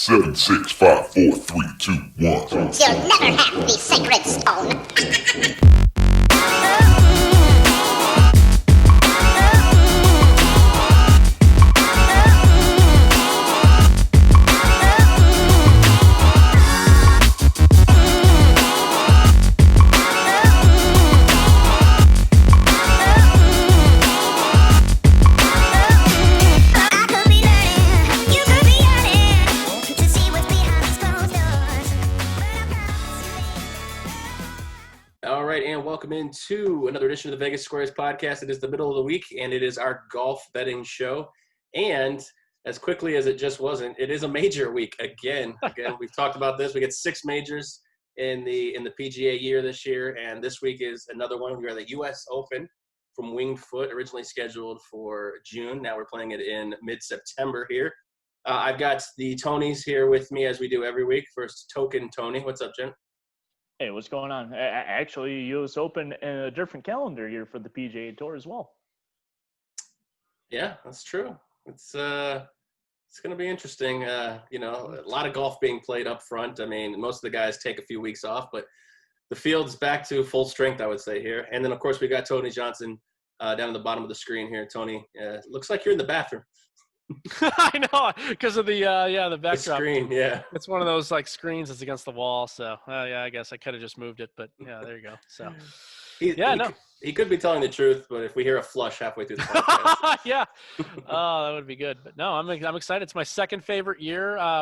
7, 6, 5, 4, 3, 2, 1. You'll never have the sacred stone. Welcome into another edition of the Vegas Squares podcast. It is the middle of the week, and it is our golf betting show. And as quickly as it just wasn't, it is a major week again. We've talked about this. We get 6 majors in the PGA year this year, and this week is another one. We are the U.S. Open from Winged Foot, originally scheduled for June. Now we're playing it in mid-September here. I've got the Tonys here with me as we do every week. First, Token Tony. What's up, Jen? Hey, what's going on? Actually, U.S. Open in a different calendar year for the PGA Tour as well. Yeah, that's true. It's going to be interesting. A lot of golf being played up front. I mean, most of the guys take a few weeks off, but the field's back to full strength, I would say, here. And then, of course, we got Tony Johnson down at the bottom of the screen here. Tony, looks like you're in the bathroom. I know, because of the backdrop. The screen, yeah. It's one of those like screens that's against the wall. So I guess I could have just moved it, but yeah, there you go. So he could be telling the truth, but if we hear a flush halfway through the podcast, yeah, that would be good. But no, I'm excited. It's my second favorite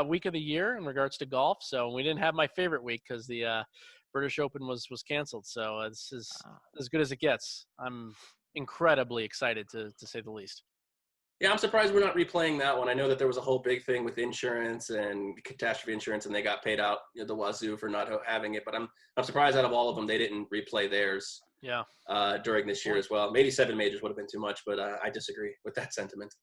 week of the year in regards to golf. So we didn't have my favorite week because the British Open was canceled. So this is as good as it gets. I'm incredibly excited to say the least. Yeah, I'm surprised we're not replaying that one. I know that there was a whole big thing with insurance and catastrophe insurance, and they got paid out the wazoo for not having it. But I'm surprised out of all of them they didn't replay theirs. Yeah. During this year as well. Maybe 7 majors would have been too much, but I disagree with that sentiment.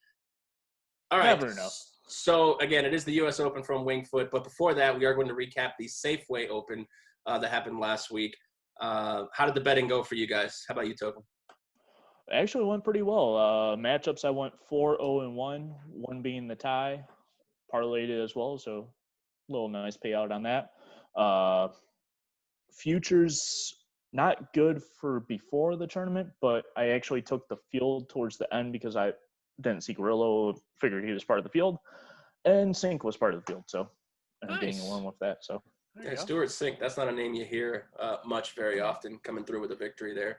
All right. Never know. So again, it is the U.S. Open from Winged Foot, but before that, we are going to recap the Safeway Open that happened last week. How did the betting go for you guys? How about you, Token? Actually went pretty well. Matchups, I went 4-0-1, one being the tie. Parlayed it as well, so a little nice payout on that. Futures, not good for before the tournament, but I actually took the field towards the end because I didn't see Grillo, figured he was part of the field, and Sink was part of the field, so I'm being along with that. So yeah, Stuart Sink, that's not a name you hear much very often coming through with a victory there.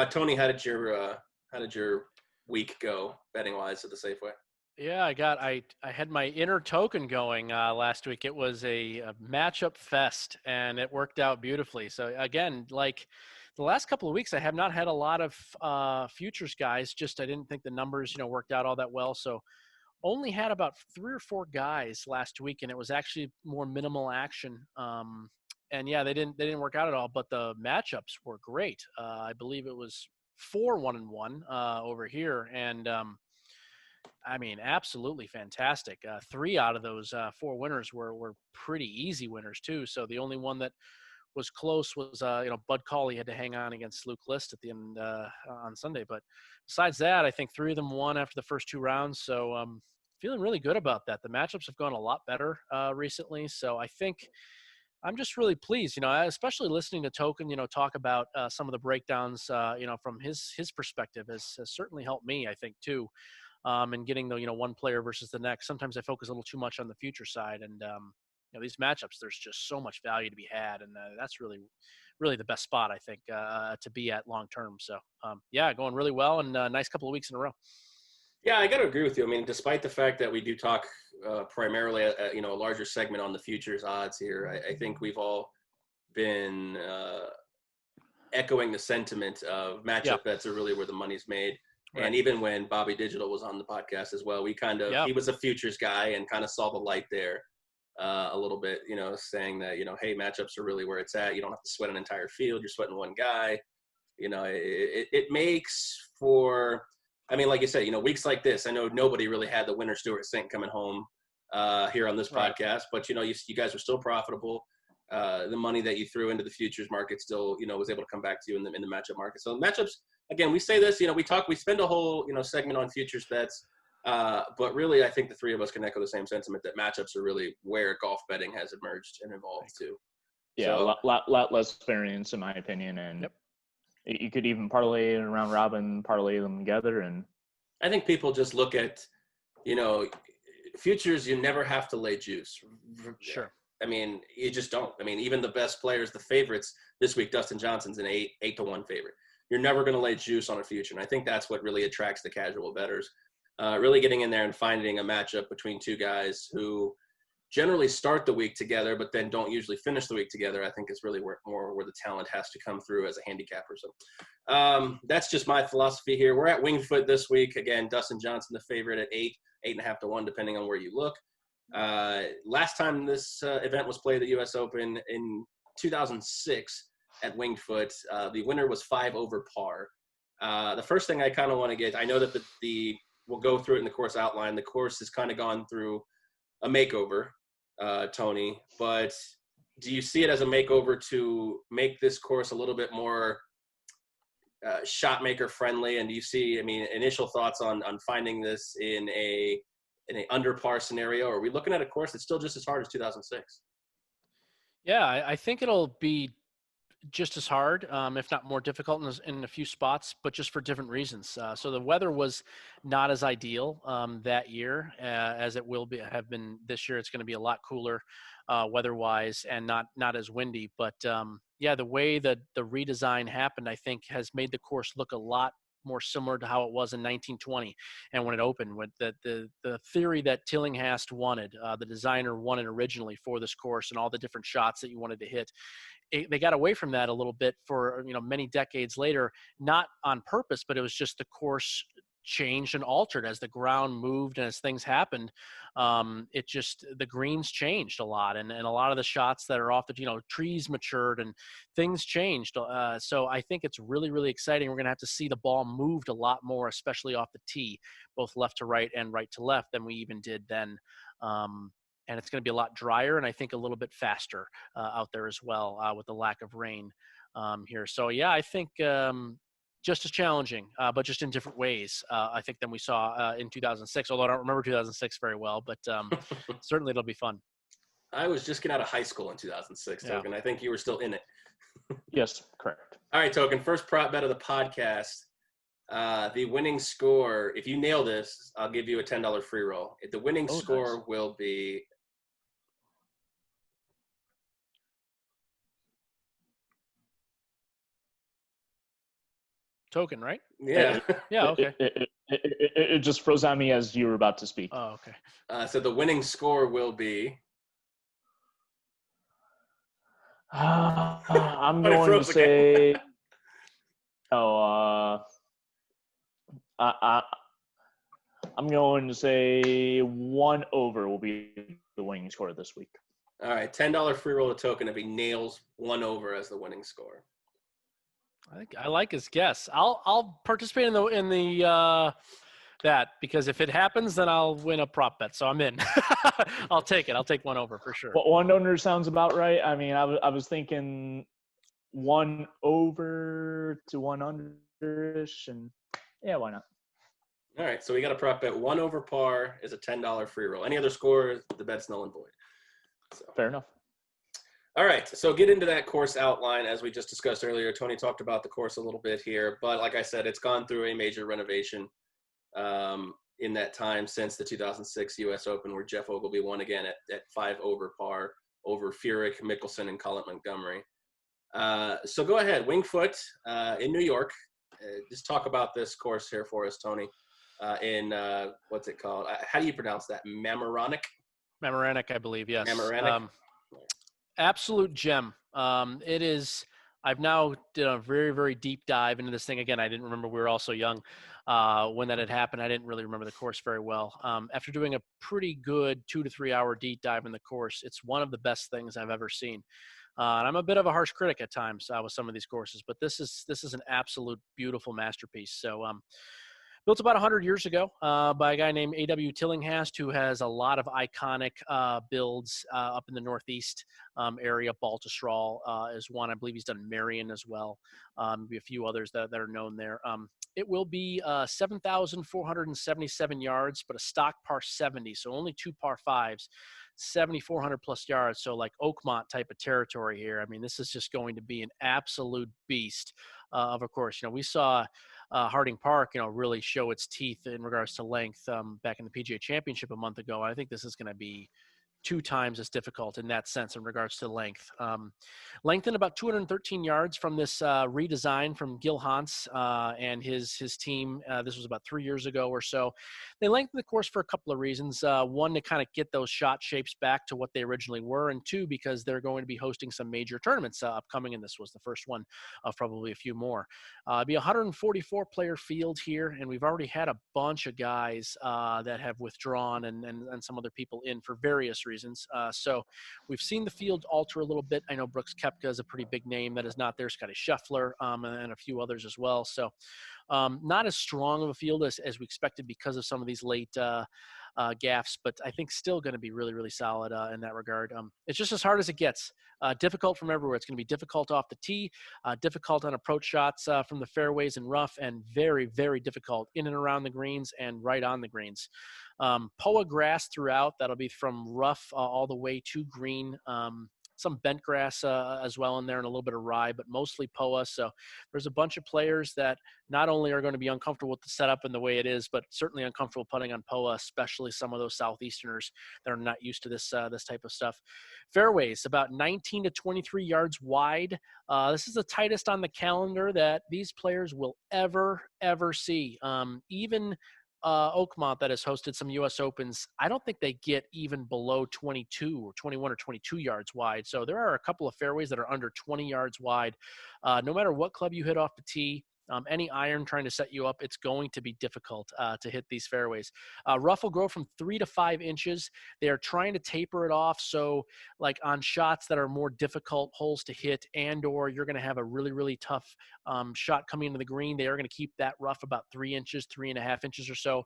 Tony, how did your week go betting wise at the Safeway? Yeah, I had my inner token going last week. It was a matchup fest, and it worked out beautifully. So again, like the last couple of weeks, I have not had a lot of futures guys. Just I didn't think the numbers worked out all that well. So only had about 3 or 4 guys last week, and it was actually more minimal action. And yeah, they didn't work out at all, but the matchups were great. I believe it was 4 1-1 over here, and I mean, absolutely fantastic. 3 out of those 4 winners were pretty easy winners too. So the only one that was close was Bud Cauley had to hang on against Luke List at the end on Sunday. But besides that, I think 3 of them won after the first 2 rounds. So feeling really good about that. The matchups have gone a lot better recently. So I think I'm just really pleased, especially listening to Token, talk about some of the breakdowns, from his perspective has certainly helped me, I think, too, in getting the, one player versus the next. Sometimes I focus a little too much on the future side, and, these matchups, there's just so much value to be had, and that's really, really the best spot, I think, to be at long term. So, yeah, going really well, and nice couple of weeks in a row. Yeah, I got to agree with you. I mean, despite the fact that we do talk primarily, a larger segment on the futures odds here, I think we've all been echoing the sentiment of matchup bets are really where the money's made. Right. And even when Bobby Digital was on the podcast as well, we he was a futures guy and kind of saw the light there a little bit, saying that, hey, matchups are really where it's at. You don't have to sweat an entire field. You're sweating one guy. It makes for – I mean, like you said, weeks like this, I know nobody really had the winner Stuart Sink coming home here on this podcast, but, you guys were still profitable. The money that you threw into the futures market still, was able to come back to you in the matchup market. So matchups, again, we say this, we spend a whole, segment on futures bets. But really, I think the three of us can echo the same sentiment that matchups are really where golf betting has emerged and evolved to. Yeah, So, a lot less variance in my opinion, and you could even parlay a round robin, parlay them together, and I think people just look at, futures. You never have to lay juice. Sure. I mean, you just don't. I mean, even the best players, the favorites this week, Dustin Johnson's an 8-1 favorite. You're never going to lay juice on a future, and I think that's what really attracts the casual bettors. Really getting in there and finding a matchup between two guys who generally start the week together, but then don't usually finish the week together, I think is really where the talent has to come through as a handicapper. So that's just my philosophy here. We're at Winged Foot this week. Again, Dustin Johnson, the favorite at 8.5 to 1, depending on where you look. Last time this event was played at the U.S. Open in 2006 at Winged Foot, the winner was 5 over par. The first thing I kind of want to get, I know that we'll go through it in the course outline. The course has kind of gone through a makeover, Tony, but do you see it as a makeover to make this course a little bit more shot maker friendly? And do you see, initial thoughts on finding this in a under par scenario? Or are we looking at a course that's still just as hard as 2006? Yeah, I think it'll be just as hard, if not more difficult in a few spots, but just for different reasons. So the weather was not as ideal that year as it have been this year. It's going to be a lot cooler weather-wise and not as windy. But yeah, the way that the redesign happened, I think, has made the course look a lot more similar to how it was in 1920 and when it opened. With the theory that Tillinghast wanted, the designer wanted originally for this course, and all the different shots that you wanted to hit. They got away from that a little bit for many decades later, not on purpose, but it was just the course changed and altered as the ground moved and as things happened. The greens changed a lot, and a lot of the shots that are off the trees matured and things changed. So I think it's really, really exciting. We're gonna have to see the ball moved a lot more, especially off the tee, both left to right and right to left, than we even did then. And it's going to be a lot drier and I think a little bit faster out there as well with the lack of rain here. So, yeah, I think just as challenging, but just in different ways, I think, than we saw in 2006, although I don't remember 2006 very well, but certainly it'll be fun. I was just getting out of high school in 2006, Token. I think you were still in it. Yes, correct. All right, Token, first prop bet of the podcast. The winning score, if you nail this, I'll give you a $10 free roll. The winning score nice. will be Token, right? Yeah. Yeah, okay. It just froze on me as you were about to speak. Oh, okay. So the winning score will be I'm going to say I'm going to say 1 over will be the winning score this week. All right, $10 free roll to Token if he nails 1 over as the winning score. I like his guess. I'll participate in the that, because if it happens, then I'll win a prop bet. So I'm in. I'll take it. I'll take 1 over for sure. Well, 1 under sounds about right. I mean, I was thinking 1 over to 1 under-ish, and yeah, why not? All right, so we got a prop bet. 1 over par is a $10 free roll. Any other score, the bet's null and void. So. Fair enough. All right, so get into that course outline. As we just discussed earlier, Tony talked about the course a little bit here, but like I said, it's gone through a major renovation in that time since the 2006 U.S. Open, where Jeff Ogilvy won again at 5 over par over Furyk, Mickelson, and Colin Montgomery. So go ahead, Winged Foot in New York. Just talk about this course here for us, Tony. In what's it called? How do you pronounce that? Mamaroneck? Mamaroneck, I believe, yes. Mamaroneck. Absolute gem. It is. I've now did a very, very deep dive into this thing. Again, I didn't remember, we were all so young when that had happened. I didn't really remember the course very well. After doing a pretty good 2 to 3 hour deep dive in the course, it's one of the best things I've ever seen. And I'm a bit of a harsh critic at times with some of these courses, but this is an absolute beautiful masterpiece. So Built about 100 years ago by a guy named A.W. Tillinghast, who has a lot of iconic builds up in the Northeast area. Baltusrol is one. I believe he's done Marion as well. Maybe a few others that are known there. It will be 7,477 yards, but a stock par 70, so only 2 par 5s. 7,400 plus yards, so like Oakmont type of territory here. I mean, this is just going to be an absolute beast of a course. We saw Harding Park, really show its teeth in regards to length back in the PGA Championship a month ago. I think this is going to be 2 times as difficult in that sense in regards to length. Lengthened about 213 yards from this redesign from Gil Hans and his team. This was about 3 years ago or so. They lengthened the course for a couple of reasons. One, to kind of get those shot shapes back to what they originally were, and 2, because they're going to be hosting some major tournaments upcoming, and this was the first one of probably a few more. It'll be a 144-player field here, and we've already had a bunch of guys that have withdrawn and some other people in for various reasons. So we've seen the field alter a little bit. I know Brooks Koepka is a pretty big name that is not there. Scotty Scheffler and a few others as well. So not as strong of a field as we expected because of some of these late gaffes, but I think still going to be really, really solid in that regard. It's just as hard as it gets. Difficult from everywhere. It's going to be difficult off the tee, difficult on approach shots from the fairways and rough, and very, very difficult in and around the greens and right on the greens. POA grass throughout. That'll be from rough all the way to green. Some bent grass as well in there, and a little bit of rye, but mostly POA. So there's a bunch of players that not only are going to be uncomfortable with the setup and the way it is, but certainly uncomfortable putting on POA, especially some of those Southeasterners that are not used to this type of stuff. Fairways, about 19 to 23 yards wide. This is the tightest on the calendar that these players will ever see. Even Oakmont, that has hosted some U.S. Opens, I don't think they get even below 22 or 21 or 22 yards wide. So there are a couple of fairways that are under 20 yards wide. No matter what club you hit off the tee, any iron trying to set you up, it's going to be difficult to hit these fairways. Rough will grow from 3 to 5 inches. They are trying to taper it off, so like on shots that are more difficult holes to hit, and or you're going to have a really, really tough shot coming into the green, they are going to keep that rough about 3 inches, 3.5 inches or so.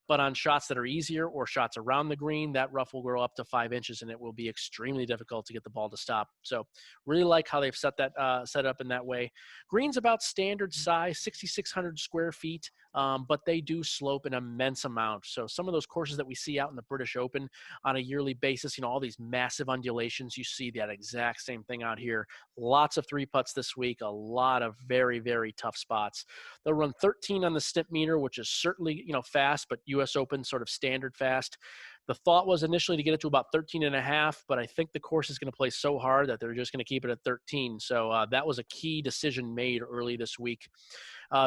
But on shots that are easier or shots around the green, that rough will grow up to 5 inches, and it will be extremely difficult to get the ball to stop. So really like how they've set up in that way. Green's about standard size, 6,600 square feet, but they do slope an immense amount. So some of those courses that we see out in the British Open on a yearly basis, all these massive undulations, you see that exact same thing out here. Lots of 3-putts this week, a lot of very, very tough spots. They'll run 13 on the Stimpmeter, which is certainly, fast, but U.S. Open sort of standard fast. The thought was initially to get it to about 13.5, but I think the course is going to play so hard that they're just going to keep it at 13. So that was a key decision made early this week.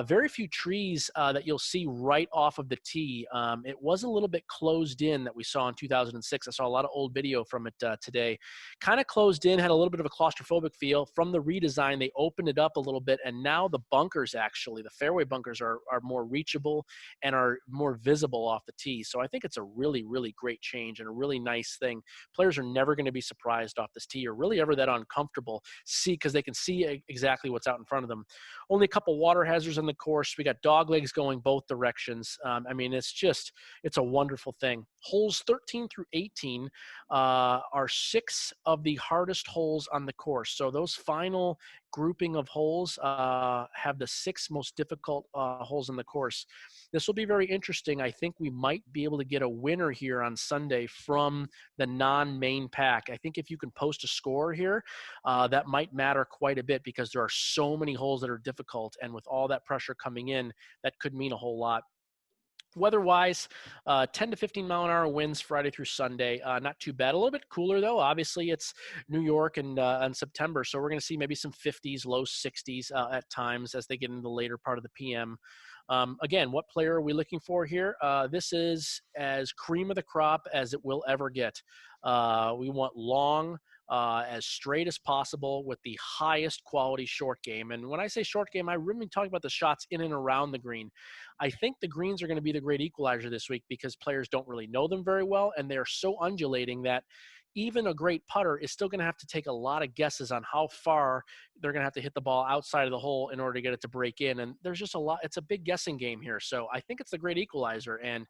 Very few trees that you'll see right off of the tee. It was a little bit closed in that we saw in 2006. I saw a lot of old video from it today. Kind of closed in, had a little bit of a claustrophobic feel. From the redesign, they opened it up a little bit, and now the bunkers, actually, the fairway bunkers are more reachable and are more visible off the tee. So I think it's a really, really great change and a really nice thing. Players are never going to be surprised off this tee or really ever that uncomfortable, because they can see exactly what's out in front of them. Only a couple water hazards on the course. We got dog legs going both directions. It's a wonderful thing. Holes 13 through 18 are 6 of the hardest holes on the course. So those final grouping of holes have the 6 most difficult holes in the course. This will be very interesting. I think we might be able to get a winner here on Sunday from the non-main pack. I think if you can post a score here, that might matter quite a bit, because there are so many holes that are difficult, and with all that pressure coming in, that could mean a whole lot. Weather-wise, 10 to 15 mile an hour winds Friday through Sunday. Not too bad. A little bit cooler, though. Obviously, it's New York and September, so we're going to see maybe some 50s, low 60s at times as they get into the later part of the PM. Again, what player are we looking for here? This is as cream of the crop as it will ever get. We want long, as straight as possible with the highest quality short game. And when I say short game, I really talk about the shots in and around the green. I think the greens are going to be the great equalizer this week, because players don't really know them very well, and they're so undulating that even a great putter is still going to have to take a lot of guesses on how far they're going to have to hit the ball outside of the hole in order to get it to break in. And there's just a lot. It's a big guessing game here. So I think it's the great equalizer. And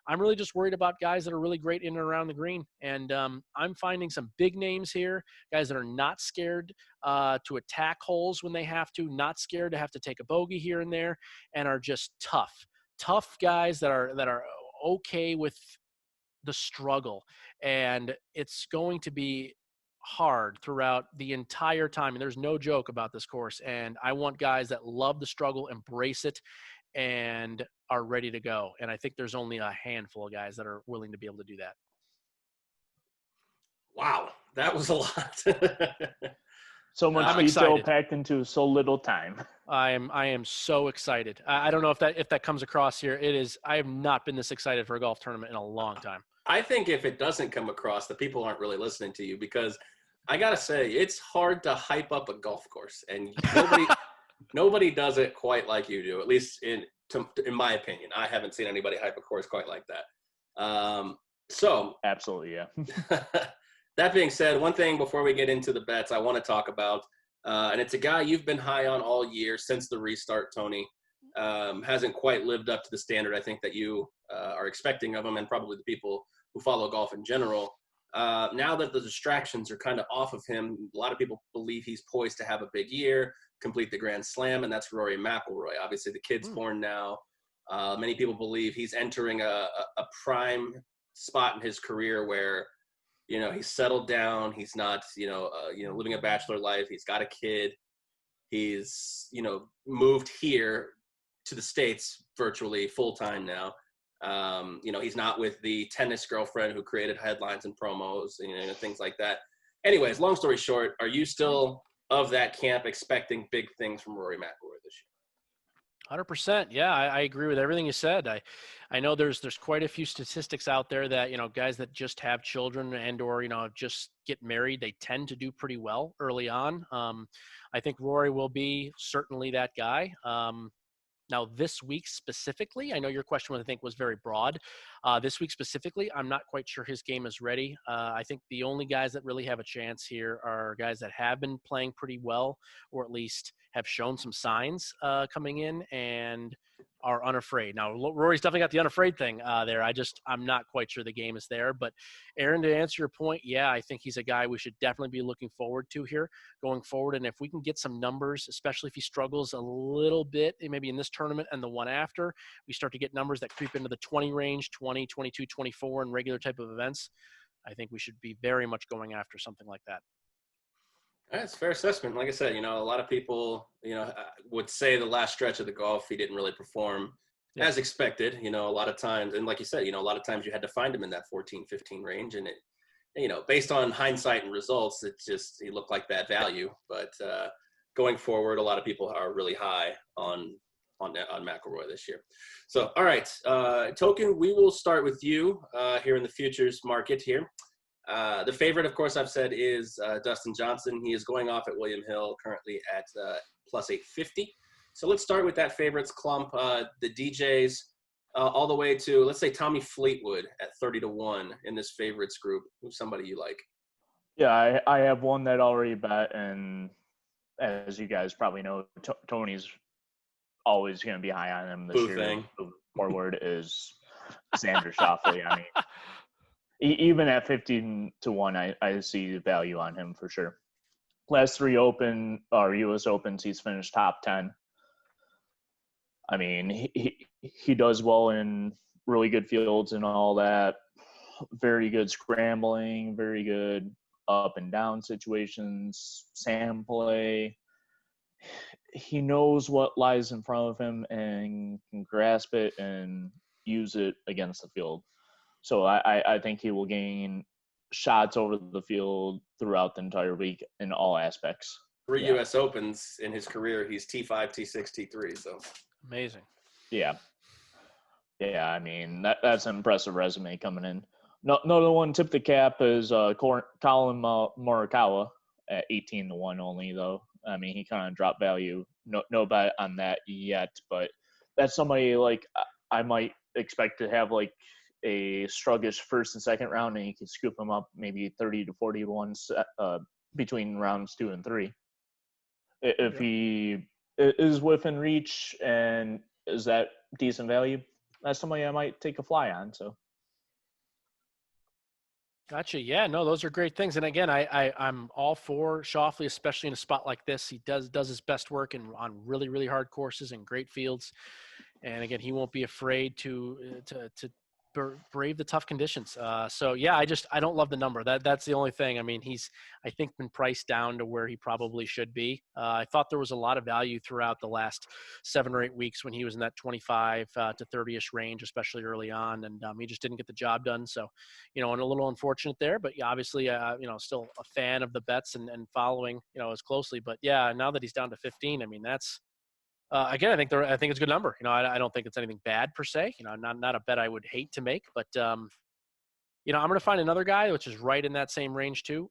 I'm really just worried about guys that are really great in and around the green. And I'm finding some big names here, guys that are not scared to attack holes when they have to, not scared to have to take a bogey here and there, and are just tough guys that are okay with the struggle. And it's going to be hard throughout the entire time. And there's no joke about this course. And I want guys that love the struggle, embrace it, and are ready to go. And I think there's only a handful of guys that are willing to be able to do that. Wow, that was a lot. So much I'm detail excited. packed into so little time. I am so excited. I don't know if that comes across here. It is. I have not been this excited for a golf tournament in a long time. I think if it doesn't come across, the people aren't really listening to you, because I got to say, it's hard to hype up a golf course, and nobody does it quite like you do, at least in my opinion. I haven't seen anybody hype a course quite like that. So Absolutely, yeah. that being said, one thing before we get into the bets I want to talk about, and it's a guy you've been high on all year since the restart, Tony. Hasn't quite lived up to the standard I think that you are expecting of him, and probably the people who follow golf in general. Now that the distractions are kind of off of him, a lot of people believe he's poised to have a big year, complete the Grand Slam, and that's Rory McIlroy. Obviously, the kid's born now. Many people believe he's entering a prime spot in his career where, he's settled down. He's not, living a bachelor life. He's got a kid. He's, moved here to the States virtually full time now. He's not with the tennis girlfriend who created headlines and promos, things like that. Anyways, long story short, are you still of that camp expecting big things from Rory McIlroy this year? 100%. Yeah, I agree with everything you said. I know there's quite a few statistics out there that, guys that just have children and or, just get married, they tend to do pretty well early on. I think Rory will be certainly that guy. Now, this week specifically, I know your question, I think, was very broad. This week specifically, I'm not quite sure his game is ready. I think the only guys that really have a chance here are guys that have been playing pretty well, or at least have shown some signs coming in and are unafraid. Now, Rory's definitely got the unafraid thing there. I'm not quite sure the game is there. But, Aaron, to answer your point, yeah, I think he's a guy we should definitely be looking forward to here going forward. And if we can get some numbers, especially if he struggles a little bit, maybe in this tournament and the one after, we start to get numbers that creep into the 20 range, 20, 22, 24 in regular type of events, I think we should be very much going after something like that. That's a fair assessment. Like I said, a lot of people, would say the last stretch of the golf, he didn't really perform as expected, a lot of times. And like you said, a lot of times you had to find him in that 14, 15 range. And it, based on hindsight and results, he looked like bad value. But going forward, a lot of people are really high on McIlroy this year. So, all right, Token, we will start with you here in the futures market here. The favorite, of course, I've said is Dustin Johnson. He is going off at William Hill currently at plus 850. So let's start with that favorites clump, the DJs, all the way to, let's say, Tommy Fleetwood at 30-1 in this favorites group. Who's somebody you like? Yeah, I have one that already bet, and as you guys probably know, Tony's always going to be high on him this year. Thing. The forward is Xander Schauffele. I mean, even at 15-1, I see value on him for sure. Last three U.S. Opens, he's finished top 10. I mean, he does well in really good fields and all that. Very good scrambling, very good up and down situations, sand play. He knows what lies in front of him and can grasp it and use it against the field. So I think he will gain shots over the field throughout the entire week in all aspects. 3 U.S. Opens in his career. He's T5, T6, T3. So amazing. Yeah. Yeah, I mean, that's an impressive resume coming in. Another one, tip the cap, is Colin Morikawa at 18-1 only, though. I mean, he kind of dropped value. No bet on that yet, but that's somebody like I might expect to have like a sluggish first and second round, and you can scoop him up maybe 30 to 40 to 1 between rounds 2 and 3. If he is within reach and is that decent value, that's somebody I might take a fly on. So. Gotcha. Yeah, no, those are great things. And again, I'm all for Schauffele, especially in a spot like this. He does his best work on really, really hard courses and great fields. And again, he won't be afraid to brave the tough conditions. So yeah, I don't love the number. That's the only thing. I mean, he's, I think, been priced down to where he probably should be. I thought there was a lot of value throughout the last 7 or 8 weeks when he was in that 25 to 30-ish range, especially early on, and he just didn't get the job done. So, and a little unfortunate there, but yeah, obviously, still a fan of the bets and following, as closely. But yeah, now that he's down to 15, I mean, that's, again, I think it's a good number. I don't think it's anything bad per se. Not a bet I would hate to make, but I'm going to find another guy which is right in that same range too.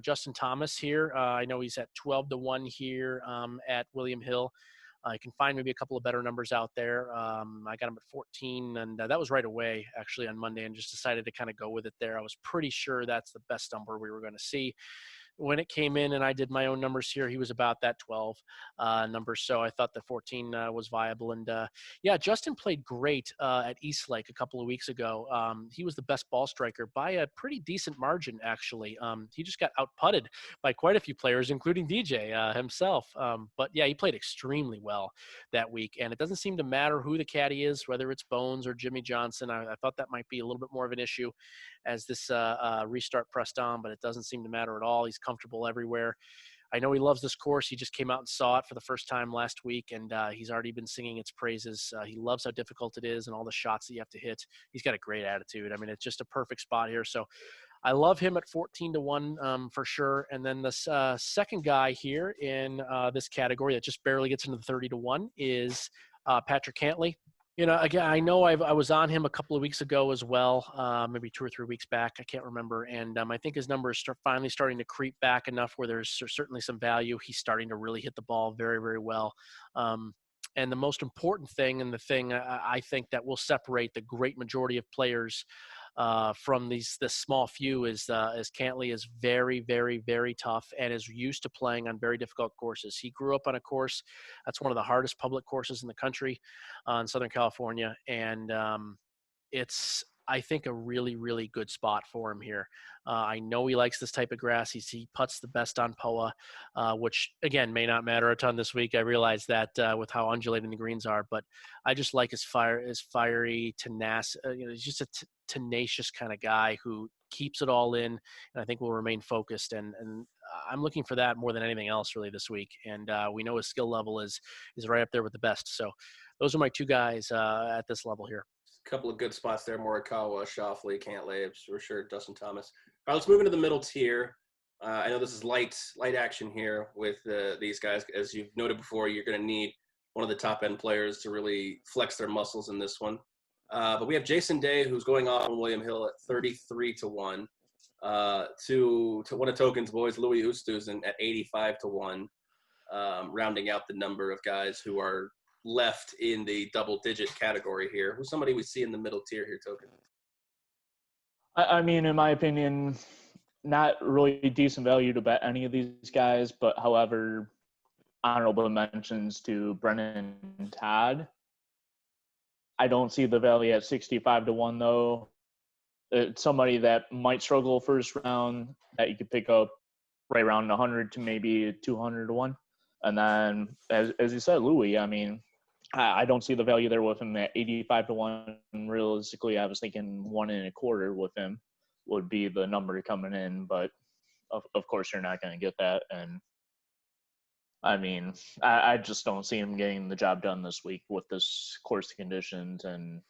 Justin Thomas here. I know he's at 12 to 1 here at William Hill. I can find maybe a couple of better numbers out there. I got him at 14, and that was right away actually on Monday, and just decided to kind of go with it there. I was pretty sure that's the best number we were going to see. When it came in and I did my own numbers here, he was about that 12 number. So I thought the 14 was viable. And yeah, Justin played great at Eastlake a couple of weeks ago. He was the best ball striker by a pretty decent margin, actually. He just got out-putted by quite a few players, including DJ himself. But yeah, he played extremely well that week. And it doesn't seem to matter who the caddy is, whether it's Bones or Jimmy Johnson. I thought that might be a little bit more of an issue as this restart pressed on, but it doesn't seem to matter at all. He's comfortable everywhere. I know he loves this course. He just came out and saw it for the first time last week, and he's already been singing its praises. He loves how difficult it is and all the shots that you have to hit. He's got a great attitude. I mean, it's just a perfect spot here. So I love him at 14 to 1 for sure. And then the second guy here in this category that just barely gets into the 30 to 1 is Patrick Cantlay. Again, I know I was on him a couple of weeks ago as well, maybe 2 or 3 weeks back. I can't remember. And I think his numbers are finally starting to creep back enough where there's certainly some value. He's starting to really hit the ball very, very well. And the most important thing, and the thing I think that will separate the great majority of players from this small few is Cantlay is very, very, very tough and is used to playing on very difficult courses. He grew up on a course that's one of the hardest public courses in the country in Southern California, and it's, I think, a really, really good spot for him here. I know he likes this type of grass. He putts the best on POA, which, again, may not matter a ton this week. I realize that with how undulating the greens are, but I just like his fiery, tenacious, he's just a tenacious kind of guy who keeps it all in, and I think will remain focused. And I'm looking for that more than anything else really this week. And we know his skill level is right up there with the best. So those are my 2 guys at this level here. A couple of good spots there: Morikawa, Schauffele, Cantlay, for sure, Dustin Thomas. All right, let's move into the middle tier. I know this is light action here with these guys. As you've noted before, you're going to need one of the top-end players to really flex their muscles in this one. But we have Jason Day, who's going off on William Hill at 33 to 1. To one of Token's boys, Louis Oosthuizen, at 85 to 1, rounding out the number of guys who are left in the double-digit category here. Who's somebody we see in the middle tier here, Token? I mean, in my opinion, not really decent value to bet any of these guys, but however, honorable mentions to Brennan and Todd. I don't see the value at 65 to 1 though. It's somebody that might struggle first round that you could pick up right around 100 to maybe 200 to 1. And then, as you said, Louis, I mean, I don't see the value there with him at 85 to 1. Realistically, I was thinking 1 1/4 with him would be the number coming in, but of course you're not going to get that. And I mean, I just don't see him getting the job done this week with this course conditions, and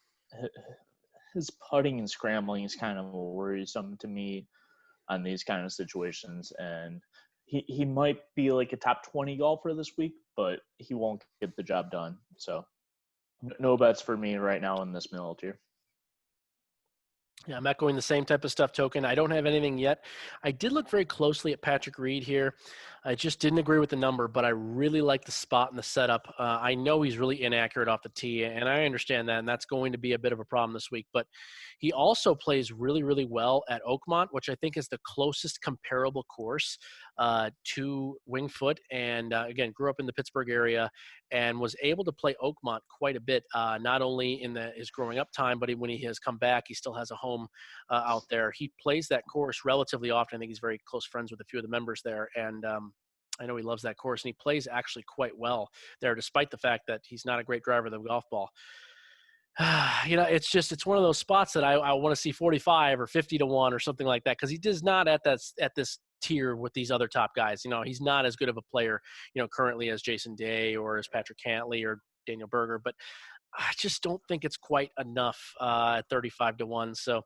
his putting and scrambling is kind of worrisome to me on these kind of situations. And he might be like a top 20 golfer this week, but he won't get the job done. So no bets for me right now in this middle tier. Yeah, I'm echoing the same type of stuff, Token. I don't have anything yet. I did look very closely at Patrick Reed here. I just didn't agree with the number, but I really like the spot and the setup. I know he's really inaccurate off the tee, and I understand that, and that's going to be a bit of a problem this week. But he also plays really, really well at Oakmont, which I think is the closest comparable course to Winged Foot. And again, grew up in the Pittsburgh area and was able to play Oakmont quite a bit, not only in his growing up time, but when he has come back, he still has a home out there. He plays that course relatively often. I think he's very close friends with a few of the members there. And I know he loves that course, and he plays actually quite well there, despite the fact that he's not a great driver of the golf ball. It's one of those spots that I want to see 45 or 50 to 1 or something like that, because he does not at this tier with these other top guys. He's not as good of a player, currently as Jason Day or as Patrick Cantlay or Daniel Berger, but I just don't think it's quite enough at 35 to 1. So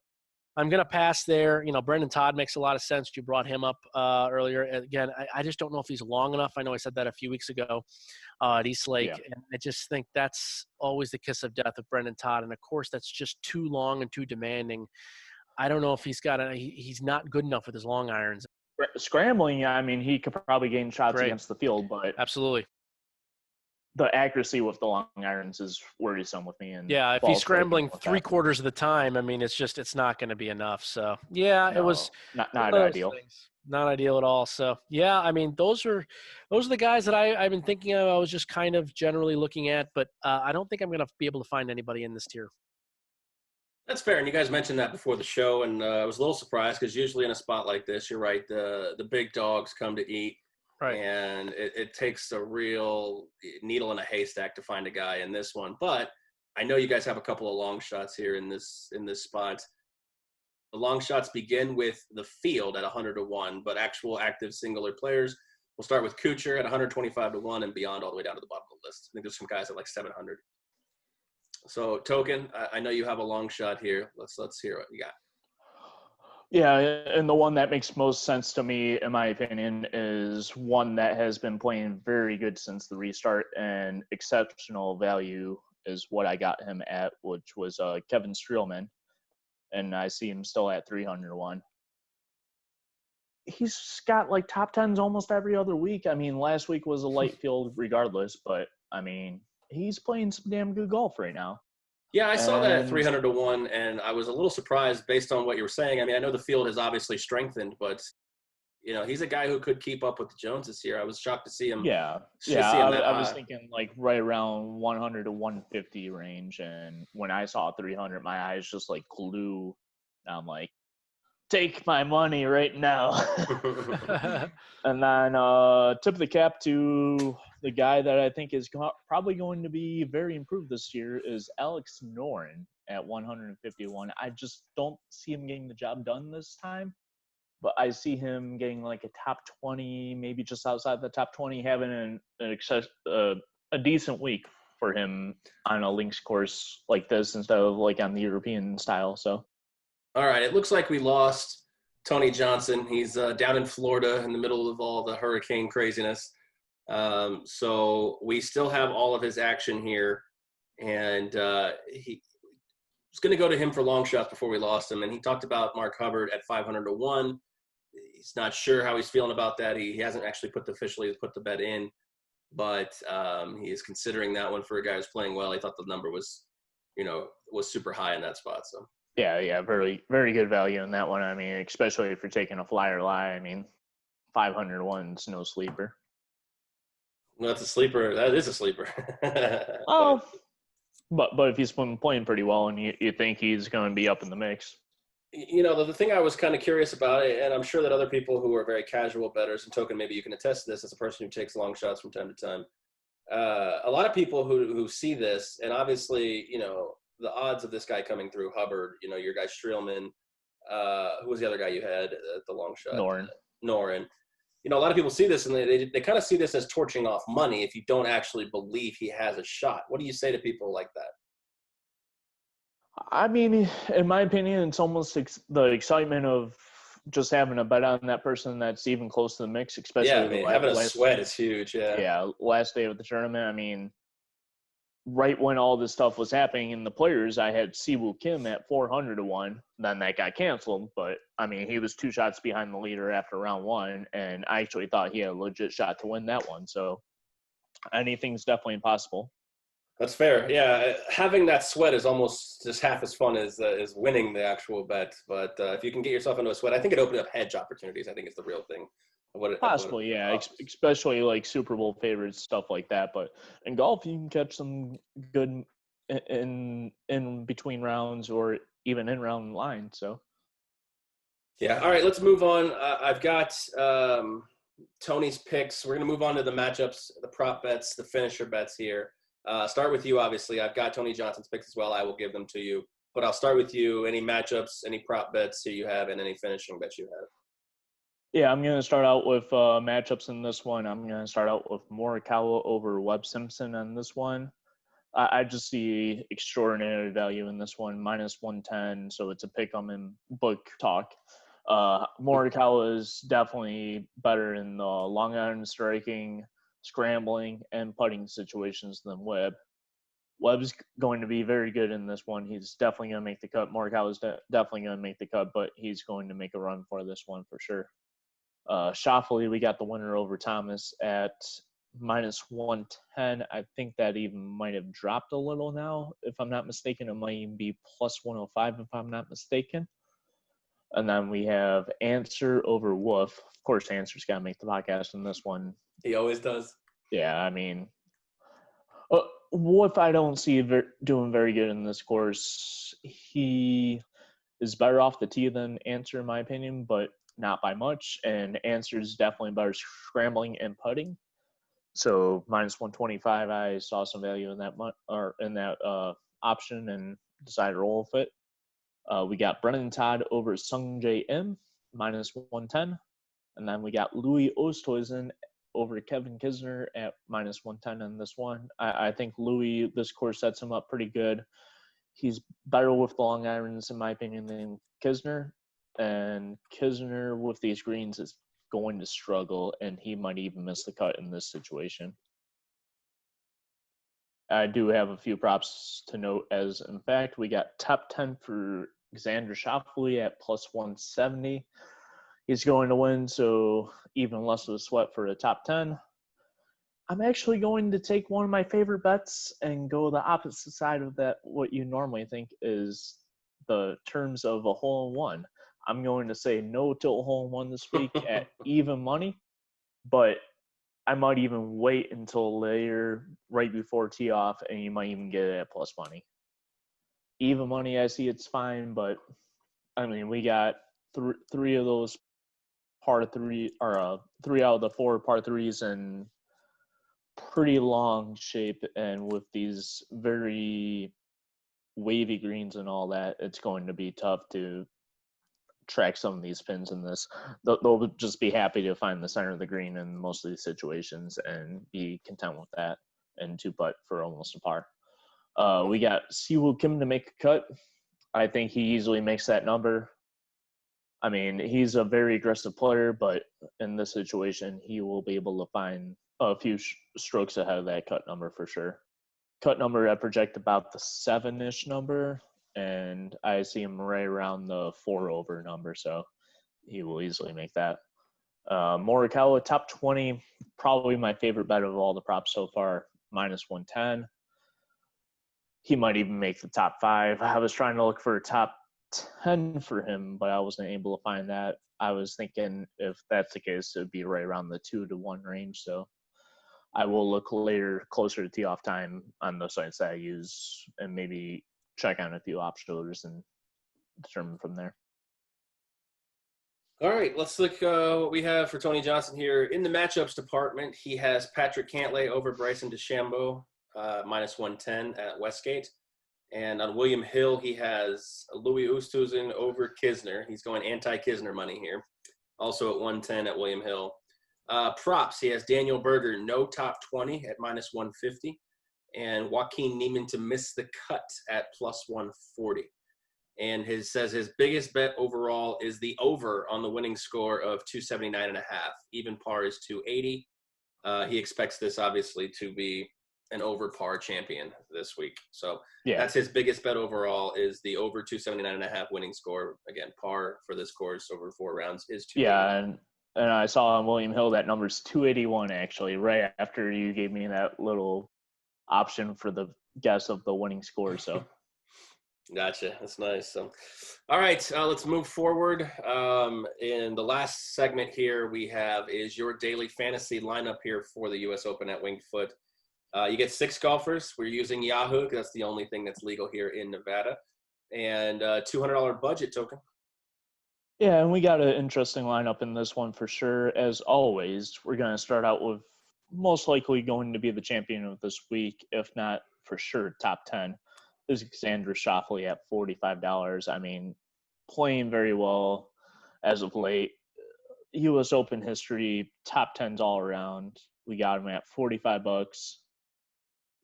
I'm going to pass there. Brendan Todd makes a lot of sense. You brought him up earlier. Again, I just don't know if he's long enough. I know I said that a few weeks ago at East Lake. Yeah. And I just think that's always the kiss of death of Brendan Todd. And, of course, that's just too long and too demanding. I don't know if he's not good enough with his long irons. Scrambling, I mean, he could probably gain shots against the field, but absolutely, the accuracy with the long irons is worrisome with me. And yeah, if he's scrambling 3/4 of the time, I mean, it's not going to be enough. So yeah, it was not ideal. Not ideal at all. So yeah, I mean, those are the guys that I've been thinking of. I was just kind of generally looking at, but I don't think I'm going to be able to find anybody in this tier. That's fair, and you guys mentioned that before the show, and I was a little surprised because usually in a spot like this, you're right, the big dogs come to eat, right? And it takes a real needle in a haystack to find a guy in this one. But I know you guys have a couple of long shots here in this spot. The long shots begin with the field at 100 to 1, but actual active singular players. We'll start with Kuchar at 125 to 1 and beyond, all the way down to the bottom of the list. I think there's some guys at like 700. So, Token, I know you have a long shot here. Let's hear what you got. Yeah, and the one that makes most sense to me, in my opinion, is one that has been playing very good since the restart, and exceptional value is what I got him at, which was Kevin Streelman, and I see him still at 300 to 1. He's got like top 10s almost every other week. I mean, last week was a light field regardless, but I mean, he's playing some damn good golf right now. Yeah, I saw that at 300 to 1, and I was a little surprised based on what you were saying. I mean, I know the field has obviously strengthened, but he's a guy who could keep up with the Joneses here. I was shocked to see him. Yeah. I was thinking like right around 100 to 150 range, and when I saw 300, my eyes just like glue. I'm like, take my money right now. And then tip of the cap to the guy that I think is probably going to be very improved this year is Alex Noren at 151. I just don't see him getting the job done this time, but I see him getting like a top 20, maybe just outside the top 20, having a decent week for him on a links course like this instead of like on the European style. So. All right, it looks like we lost Tony Johnson. He's down in Florida in the middle of all the hurricane craziness. So we still have all of his action here, and he was going to go to him for long shots before we lost him. And he talked about Mark Hubbard at 500 to 1. He's not sure how he's feeling about that. He hasn't actually officially put the bet in, but he is considering that one for a guy who's playing well. He thought the number was super high in that spot. So. Yeah, very, very good value in that one. I mean, especially if you're taking a flyer lie. I mean, 500 to 1 is no sleeper. No, that's a sleeper. That is a sleeper. Oh, but if he's been playing pretty well and you think he's going to be up in the mix. The thing I was kind of curious about, and I'm sure that other people who are very casual bettors, and Token, maybe you can attest to this as a person who takes long shots from time to time. A lot of people who see this, and obviously, the odds of this guy coming through, Hubbard, your guy Streelman, who was the other guy you had at the long shot? Noren. A lot of people see this and they kind of see this as torching off money if you don't actually believe he has a shot. What do you say to people like that? I mean, in my opinion, it's almost the excitement of just having a bet on that person that's even close to the mix, especially having a sweat is huge. Yeah, last day of the tournament. I mean, right when all this stuff was happening in the players, I had Siwoo Kim at 400-1. Then that got canceled. But, I mean, he was 2 shots behind the leader after round 1, and I actually thought he had a legit shot to win that one. So anything's definitely possible. That's fair. Yeah, having that sweat is almost just half as fun as winning the actual bet. But if you can get yourself into a sweat, I think it opened up hedge opportunities. I think it's the real thing. Possibly, yeah, especially like Super Bowl favorites, stuff like that. But in golf, you can catch some good in between rounds or even in round line. So, yeah. All right, let's move on. I've got Tony's picks. We're gonna move on to the matchups, the prop bets, the finisher bets here. Start with you, obviously. I've got Tony Johnson's picks as well. I will give them to you. But I'll start with you. Any matchups, any prop bets you have, and any finishing bets you have? yeah, I'm going to start out with matchups in this one. I'm going to start out with Morikawa over Webb Simpson on this one. I just see extraordinary value in this one, -110. So it's a pick 'em in book talk. Morikawa is definitely better in the long iron striking, scrambling, and putting situations than Webb. Webb's going to be very good in this one. He's definitely going to make the cut. Morikawa's definitely going to make the cut, but he's going to make a run for this one for sure. Shoffley, we got the winner over Thomas at -110. I think that even might have dropped a little now. If I'm not mistaken, it might even be +105 if I'm not mistaken. And then we have Answer over Wolf. Of course, Answer's got to make the podcast in this one. He always does. Yeah, I mean, Wolf I don't see doing very good in this course. He is better off the tee than Answer, in my opinion, but not by much. And Answer's definitely better scrambling and putting. So -125, I saw some value in that option and decided to roll with it. We got Brennan Todd over Sung J M -110, and then we got Louis Oosthuizen over Kevin Kisner at -110 in this one. I think Louis, this course sets him up pretty good. He's better with the long irons, in my opinion, than Kisner. And Kisner with these greens is going to struggle, and he might even miss the cut in this situation. I do have a few props to note, as in fact, we got top 10 for Xander Schauffele at +170. He's going to win, so even less of a sweat for the top 10. I'm actually going to take one of my favorite bets and go the opposite side of that, what you normally think is the terms of a hole-in-one. I'm going to say no tilt hole-in-one this week at even money, but I might even wait until later, right before tee-off, and you might even get it at plus money. Even money, I see it's fine, but, I mean, we got three of those three out of the 4 par 3s in pretty long shape, and with these very wavy greens and all that, it's going to be tough to track some of these pins in this. They'll just be happy to find the center of the green in most of these situations and be content with that and 2-putt for almost a par. We got Siwoo Kim to make a cut. I think he easily makes that number. I mean, he's a very aggressive player, but in this situation, he will be able to find a few strokes ahead of that cut number for sure. Cut number, I project about the 7-ish number, and I see him right around the 4 over number, so he will easily make that. Morikawa, top 20, probably my favorite bet of all the props so far, -110. He might even make the top 5. I was trying to look for a top 10 for him, but I wasn't able to find that. I was thinking if that's the case, it would be right around the 2-1 range, so I will look later, closer to tee-off time on the sites that I use and maybe check on a few optionals and determine from there. All right, let's look what we have for Tony Johnson here. In the matchups department, he has Patrick Cantlay over Bryson DeChambeau, -110 at Westgate. And on William Hill, he has Louis Oosthuizen over Kisner. He's going anti-Kisner money here. Also at 110 at William Hill. Props, he has Daniel Berger, no top 20 at -150. And Joaquin Niemann to miss the cut at +140. And says his biggest bet overall is the over on the winning score of 279.5. Even par is 280. He expects this obviously to be an over par champion this week. So Yeah. that's his biggest bet overall is the over 279.5 winning score. Again, par for this course over 4 rounds is 281. Yeah, and I saw on William Hill that number's 281 actually, right after you gave me that little option for the guess of the winning score. So Gotcha. That's nice. So, all right, let's move forward. In the last segment here, we have is your daily fantasy lineup here for the U.S. Open at Winged Foot. You get 6 golfers. We're using Yahoo because that's the only thing that's legal here in Nevada, and $200 budget token. yeah, and we got an interesting lineup in this one for sure. As always, we're going to start out with most likely going to be the champion of this week, if not for sure top 10, is Xander Schauffele at $45. I mean, playing very well as of late. U.S. Open history, top 10s all around. We got him at $45,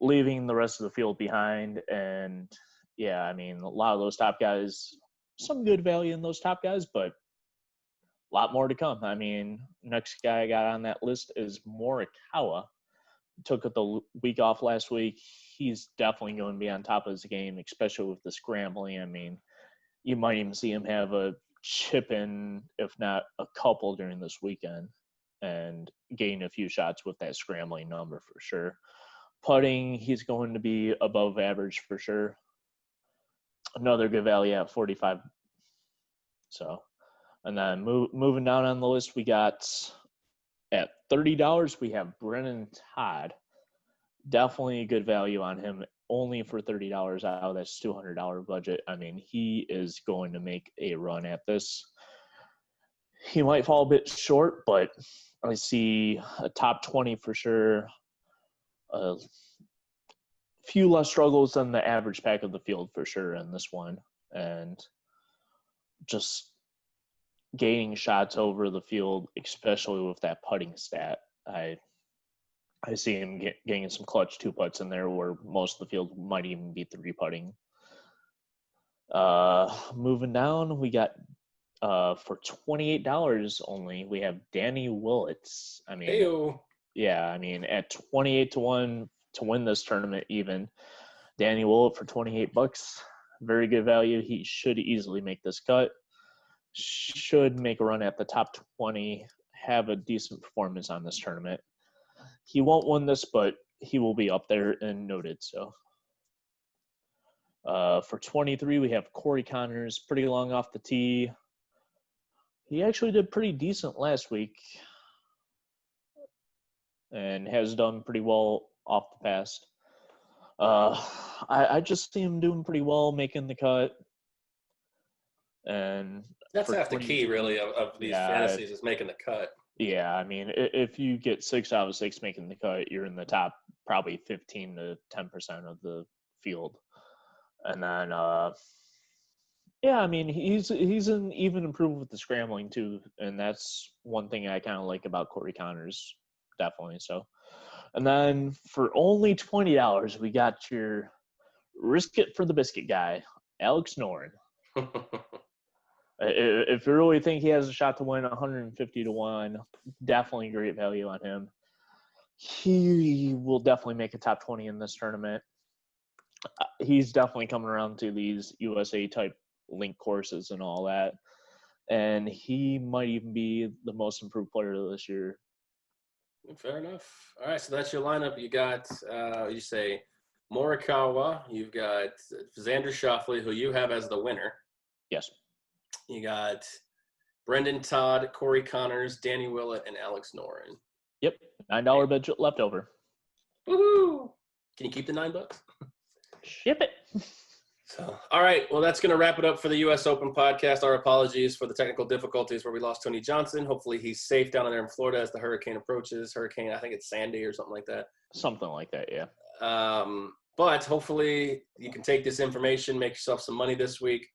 leaving the rest of the field behind. And yeah, I mean, a lot of those top guys, some good value in those top guys, but a lot more to come. I mean, next guy I got on that list is Morikawa. Took the week off last week. He's definitely going to be on top of his game, especially with the scrambling. I mean, you might even see him have a chip in, if not a couple during this weekend, and gain a few shots with that scrambling number for sure. Putting, he's going to be above average for sure. Another good value at 45. So, and then moving down on the list, we got at $30, we have Brennan Todd. Definitely a good value on him. Only for $30 out of that's $200 budget. I mean, he is going to make a run at this. He might fall a bit short, but I see a top 20 for sure. A few less struggles than the average pack of the field for sure in this one. And just gaining shots over the field, especially with that putting stat. I see him getting some clutch 2-putts in there where most of the field might even be 3-putting. Moving down, we got for $28 only, we have Danny Willits. I mean, Heyo. yeah, I mean, at 28-1 to win this tournament even, Danny Willett for $28, very good value. He should easily make this cut. Should make a run at the top 20, have a decent performance on this tournament. He won't win this, but he will be up there and noted. So for 23, we have Corey Connors, pretty long off the tee. He actually did pretty decent last week and has done pretty well off the past. I just see him doing pretty well, making the cut. And that's half the key, really, of these fantasies is making the cut. Yeah, I mean, if you get 6 out of 6 making the cut, you're in the top probably 15 to 10% of the field. And then, yeah, I mean, he's even improved with the scrambling too, and that's one thing I kind of like about Corey Connors, definitely. So, and then for only $20, we got your risk it for the biscuit guy, Alex Noren. If you really think he has a shot to win 150-1, definitely great value on him. He will definitely make a top 20 in this tournament. He's definitely coming around to these USA type link courses and all that. And he might even be the most improved player this year. Fair enough. All right, so that's your lineup. You got, you say Morikawa. You've got Xander Schauffele, who you have as the winner. Yes. You got Brendan Todd, Corey Connors, Danny Willett, and Alex Noren. Yep. $9 budget left over. Woohoo! Can you keep the $9? Ship it. So, all right. Well, that's going to wrap it up for the U.S. Open podcast. Our apologies for the technical difficulties where we lost Tony Johnson. Hopefully he's safe down there in Florida as the hurricane approaches. Hurricane, I think it's Sandy or something like that. Something like that, yeah. But hopefully you can take this information, make yourself some money this week.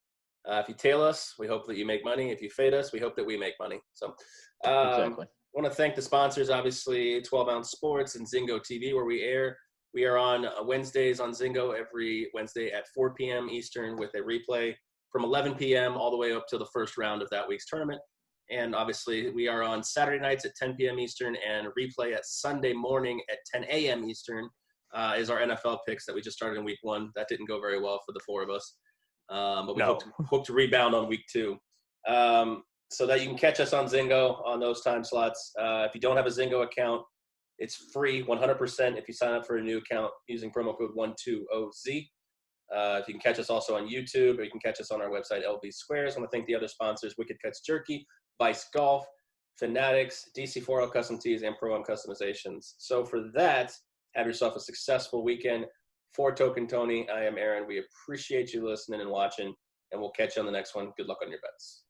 If you tail us, we hope that you make money. If you fade us, we hope that we make money. So Exactly. I want to thank the sponsors, obviously, 12 Ounce Sports and Zingo TV, where we air. We are on Wednesdays on Zingo every Wednesday at 4 p.m. Eastern with a replay from 11 p.m. all the way up to the first round of that week's tournament. And obviously, we are on Saturday nights at 10 p.m. Eastern and replay at Sunday morning at 10 a.m. Eastern is our NFL picks that we just started in week 1. That didn't go very well for the 4 of us. But we No. hope to rebound on week 2. So that you can catch us on Zingo on those time slots. If you don't have a Zingo account, it's free 100% if you sign up for a new account using promo code 120Z. If you can catch us also on YouTube, or you can catch us on our website, LB Squares. I want to thank the other sponsors, Wicked Cuts Jerky, Vice Golf, Fanatics, DC4L Custom Tees, and Pro-Am Customizations. So for that, have yourself a successful weekend. For Token Tony, I am Aaron. We appreciate you listening and watching, and we'll catch you on the next one. Good luck on your bets.